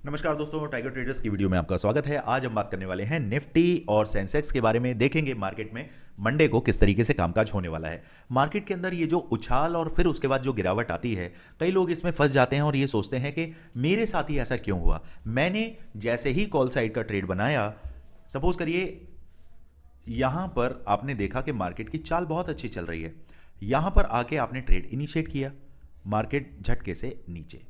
नमस्कार दोस्तों, tiger traders की वीडियो में आपका स्वागत है। आज हम बात करने वाले हैं निफ्टी और सेंसेक्स के बारे में। देखेंगे मार्केट में मंडे को किस तरीके से कामकाज होने वाला है। मार्केट के अंदर ये जो उछाल और फिर उसके बाद जो गिरावट आती है, कई लोग इसमें फंस जाते हैं और ये सोचते हैं कि मेरे साथ ही ऐसा क्यों हुआ। मैंने जैसे ही कॉल साइड का ट्रेड बनाया, सपोज करिए यहां पर आपने देखा कि मार्केट की चाल बहुत अच्छी चल रही है, यहां पर आके आपने ट्रेड इनिशिएट किया, मार्केट झटके से नीचे।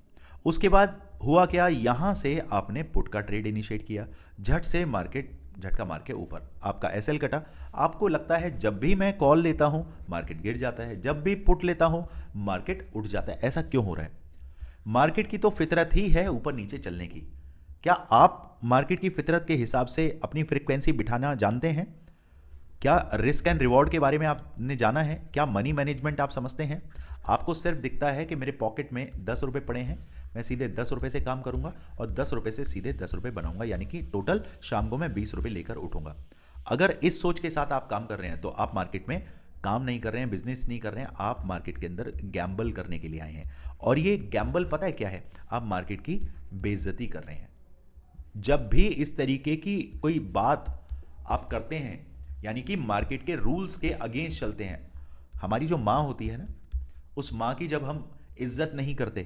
उसके बाद हुआ क्या, यहां से आपने पुट का ट्रेड इनिशिएट किया, झट से मार्केट झटका मार के ऊपर, आपका एसएल कटा। आपको लगता है जब भी मैं कॉल लेता हूं मार्केट गिर जाता है, जब भी पुट लेता हूं मार्केट उठ जाता है। ऐसा क्यों हो रहा है? मार्केट की तो फितरत ही है ऊपर नीचे चलने की। क्या आप मार्केट की फितरत के हिसाब से अपनी फ्रीक्वेंसी बिठाना जानते हैं? क्या रिस्क एंड रिवॉर्ड के बारे में आपने जाना है? क्या मनी मैनेजमेंट आप समझते हैं? आपको सिर्फ दिखता है कि मेरे पॉकेट में 10 रुपये पड़े हैं, मैं सीधे 10 रुपये से काम करूंगा और 10 रुपये से सीधे 10 रुपये बनाऊंगा, यानी कि टोटल शाम को मैं 20 रुपये लेकर उठूंगा। अगर इस सोच के साथ आप काम कर रहे हैं तो आप मार्केट में काम नहीं कर रहे हैं, बिजनेस नहीं कर रहे हैं, आप मार्केट के अंदर गैम्बल करने के लिए आए हैं। और ये गैम्बल पता है क्या है? आप मार्केट की बेइज्जती कर रहे हैं। जब भी इस तरीके की कोई बात आप करते हैं, यानी कि मार्केट के रूल्स के अगेंस्ट चलते हैं, हमारी जो माँ होती है ना, उस माँ की जब हम इज्जत नहीं करते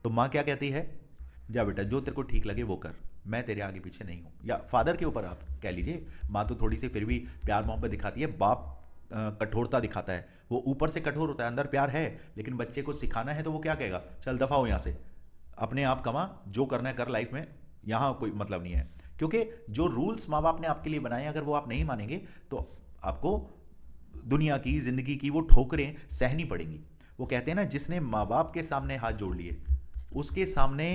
तो माँ क्या कहती है? जा बेटा, जो तेरे को ठीक लगे वो कर, मैं तेरे आगे पीछे नहीं हूँ। या फादर के ऊपर आप कह लीजिए, माँ तो थोड़ी सी फिर भी प्यार मोहब्बत दिखाती है, बाप कठोरता दिखाता है। वो ऊपर से कठोर होता है, अंदर प्यार है, लेकिन बच्चे को सिखाना है तो वो क्या कहेगा? चल दफा हो यहाँ से, अपने आप कमा, जो करना है कर लाइफ में, यहाँ कोई मतलब नहीं है। क्योंकि जो रूल्स माँ बाप ने आपके लिए बनाए, अगर वो आप नहीं मानेंगे तो आपको दुनिया की, जिंदगी की वो ठोकरें सहनी पड़ेंगी। वो कहते हैं ना, जिसने माँ बाप के सामने हाथ जोड़ लिए उसके सामने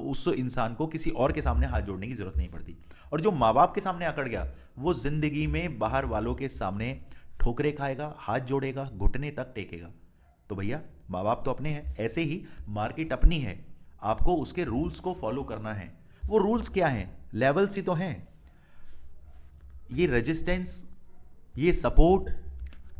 उस इंसान को किसी और के सामने हाथ जोड़ने की जरूरत नहीं पड़ती। और जो माँ बाप के सामने अकड़ गया, वो जिंदगी में बाहर वालों के सामने ठोकरे खाएगा, हाथ जोड़ेगा, घुटने तक टेकेगा। तो भैया, माँ बाप तो अपने हैं, ऐसे ही मार्केट अपनी है, आपको उसके रूल्स को फॉलो करना है। वो रूल्स क्या हैं? लेवल्स ही तो हैं। ये रेजिस्टेंस, ये सपोर्ट,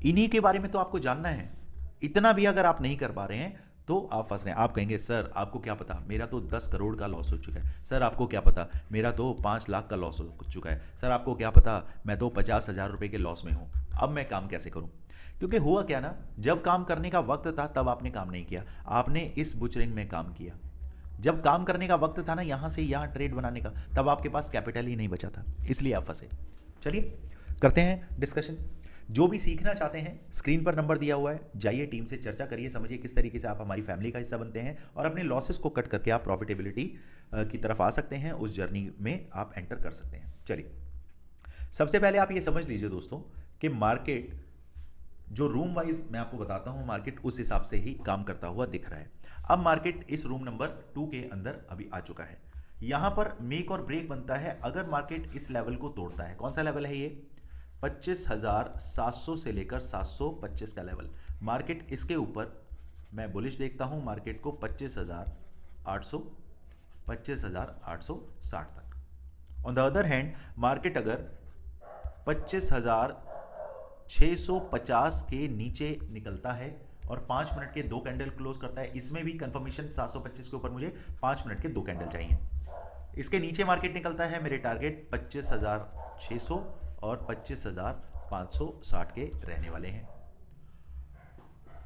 इन्हीं के बारे में तो आपको जानना है। इतना भी अगर आप नहीं कर पा रहे हैं तो आप फंस रहे हैं। आप कहेंगे सर आपको क्या पता, मेरा तो 10 करोड़ का लॉस हो चुका है। सर आपको क्या पता, मेरा तो 5 लाख का लॉस हो चुका है। सर आपको क्या पता, मैं तो 50,000 रुपये के लॉस में हूं। अब मैं काम कैसे करूं? क्योंकि हुआ क्या ना, जब काम करने का वक्त था तब आपने काम नहीं किया, आपने इस बुचरिंग में काम किया। जब काम करने का वक्त था ना, यहां से यहां ट्रेड बनाने का, तब आपके पास कैपिटल ही नहीं बचा था, इसलिए आप फंसे। चलिए करते हैं डिस्कशन। जो भी सीखना चाहते हैं, स्क्रीन पर नंबर दिया हुआ है, जाइए टीम से चर्चा करिए, समझिए किस तरीके से आप हमारी फैमिली का हिस्सा बनते हैं और अपने लॉसेस को कट करके आप प्रॉफिटेबिलिटी की तरफ आ सकते हैं। उस जर्नी में आप एंटर कर सकते हैं। चलिए, सबसे पहले आप ये समझ लीजिए दोस्तों कि मार्केट जो रूम वाइज मैं आपको बताता हूं, मार्केट उस हिसाब से ही काम करता हुआ दिख रहा है। अब मार्केट इस रूम नंबर 2 के अंदर अभी आ चुका है। यहां पर मेक और ब्रेक बनता है अगर मार्केट इस लेवल को तोड़ता है। कौन सा लेवल है ये? 25,700 से लेकर 725 का लेवल। मार्केट इसके ऊपर मैं बुलिश देखता हूं, मार्केट को 25,800, 25,860 तक। On the other hand, market अगर 25,650 के नीचे निकलता है और 5 मिनट के 2 कैंडल क्लोज करता है, इसमें भी कंफर्मेशन 725 के ऊपर मुझे 5 मिनट के 2 कैंडल चाहिए। इसके नीचे मार्केट निकलता है, मेरे टारगेट 25,600 और 25,560 के रहने वाले हैं।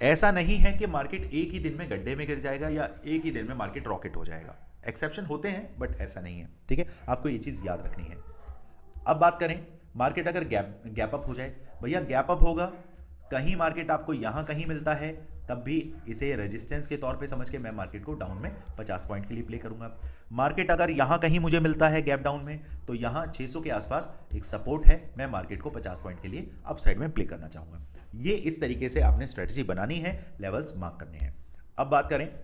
ऐसा नहीं है कि मार्केट एक ही दिन में गड्ढे में गिर जाएगा या एक ही दिन में मार्केट रॉकेट हो जाएगा। एक्सेप्शन होते हैं बट ऐसा नहीं है, ठीक है? आपको ये चीज याद रखनी है। अब बात करें, मार्केट अगर गैप अप हो जाए, भैया गैप अप होगा, कहीं मार्केट आपको यहां कहीं मिलता है, तब भी इसे रेजिस्टेंस के तौर पे समझ के मैं मार्केट को डाउन में 50 पॉइंट के लिए प्ले करूंगा। मार्केट अगर यहां कहीं मुझे मिलता है गैप डाउन में, तो यहां 600 के आसपास एक सपोर्ट है, मैं मार्केट को 50 पॉइंट के लिए अप साइड में प्ले करना चाहूंगा। ये इस तरीके से आपने स्ट्रेटेजी बनानी है, लेवल्स मार्क करने हैं। अब बात करें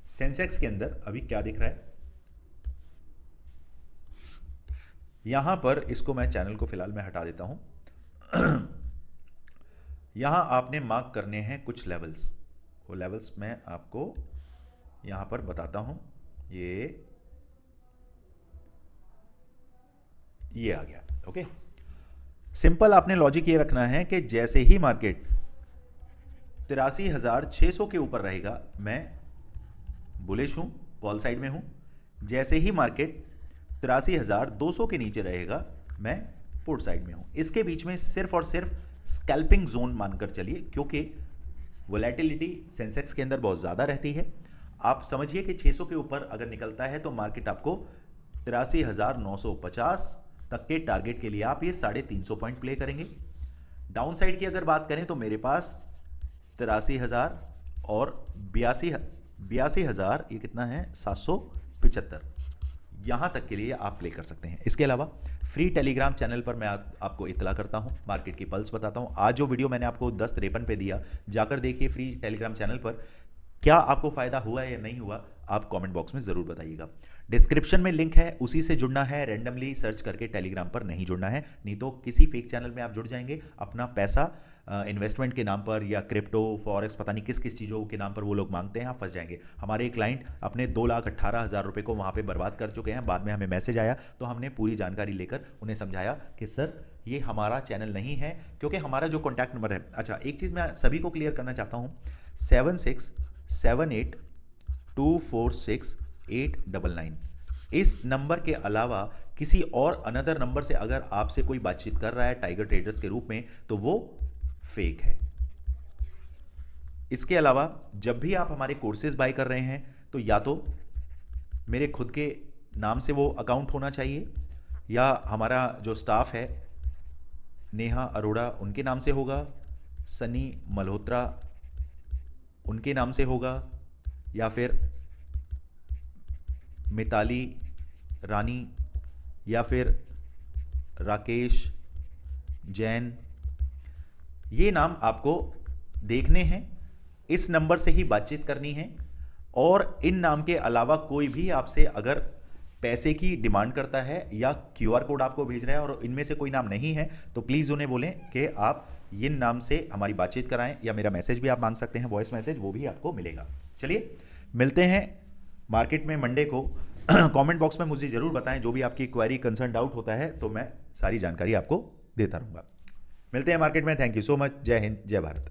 सेंसेक्स के अंदर अभी क्या दिख रहा है। यहां पर इसको मैं चैनल को फिलहाल मैं हटा देता हूं। यहां आपने मार्क करने हैं कुछ लेवल्स, वो लेवल्स मैं आपको यहां पर बताता हूं। ये आ गया, ओके। सिंपल आपने लॉजिक ये रखना है कि जैसे ही मार्केट 83,600 के ऊपर रहेगा, मैं बुलिश हूं, कॉल साइड में हूं। जैसे ही मार्केट 83,200 के नीचे रहेगा, मैं पोर्ट साइड में हूं। इसके बीच में सिर्फ और सिर्फ स्कैल्पिंग जोन मानकर चलिए, क्योंकि वोलेटिलिटी सेंसेक्स के अंदर बहुत ज़्यादा रहती है। आप समझिए कि 600 के ऊपर अगर निकलता है तो मार्केट आपको 83,950 तक के टारगेट के लिए आप ये 350 पॉइंट प्ले करेंगे। डाउन साइड की अगर बात करें तो मेरे पास 83,000 और 82,000, ये कितना है, 775, यहाँ तक के लिए आप प्ले कर सकते हैं। इसके अलावा फ्री टेलीग्राम चैनल पर मैं आपको इतला करता हूँ, मार्केट की पल्स बताता हूँ। आज जो वीडियो मैंने आपको 10:53 पे दिया, जाकर देखिए फ्री टेलीग्राम चैनल पर। क्या आपको फ़ायदा हुआ या नहीं हुआ, आप कमेंट बॉक्स में ज़रूर बताइएगा। डिस्क्रिप्शन में लिंक है, उसी से जुड़ना है। रैंडमली सर्च करके टेलीग्राम पर नहीं जुड़ना है, नहीं तो किसी फेक चैनल में आप जुड़ जाएंगे। अपना पैसा इन्वेस्टमेंट के नाम पर या क्रिप्टो फॉरेक्स पता नहीं किस किस चीज़ों के नाम पर वो लोग मांगते हैं, आप फंस जाएंगे। हमारे एक क्लाइंट अपने 2,18,000 रुपये को वहाँ पे बर्बाद कर चुके हैं। बाद में हमें मैसेज आया तो हमने पूरी जानकारी लेकर उन्हें समझाया कि सर ये हमारा चैनल नहीं है, क्योंकि हमारा जो कॉन्टैक्ट नंबर है। अच्छा, एक चीज़ मैं सभी को क्लियर करना चाहता हूँ, 7678246899, इस नंबर के अलावा किसी और अनदर नंबर से अगर आपसे कोई बातचीत कर रहा है टाइगर ट्रेडर्स के रूप में, तो वो फेक है। इसके अलावा जब भी आप हमारे कोर्सेज बाय कर रहे हैं तो या तो मेरे खुद के नाम से वो अकाउंट होना चाहिए, या हमारा जो स्टाफ है नेहा अरोड़ा उनके नाम से होगा, सनी मल्होत्रा उनके नाम से होगा, या फिर मिताली रानी, या फिर राकेश जैन। ये नाम आपको देखने हैं, इस नंबर से ही बातचीत करनी है। और इन नाम के अलावा कोई भी आपसे अगर पैसे की डिमांड करता है या क्यूआर कोड आपको भेज रहा है और इनमें से कोई नाम नहीं है, तो प्लीज़ उन्हें बोलें कि आप इन नाम से हमारी बातचीत कराएं, या मेरा मैसेज भी आप मांग सकते हैं, वॉइस मैसेज, वो भी आपको मिलेगा। चलिए मिलते हैं मार्केट में मंडे को। कमेंट बॉक्स में मुझे ज़रूर बताएं जो भी आपकी क्वेरी, कंसर्न, डाउट होता है, तो मैं सारी जानकारी आपको देता रहूँगा। मिलते हैं मार्केट में। Thank you so much. जय हिंद, जय भारत।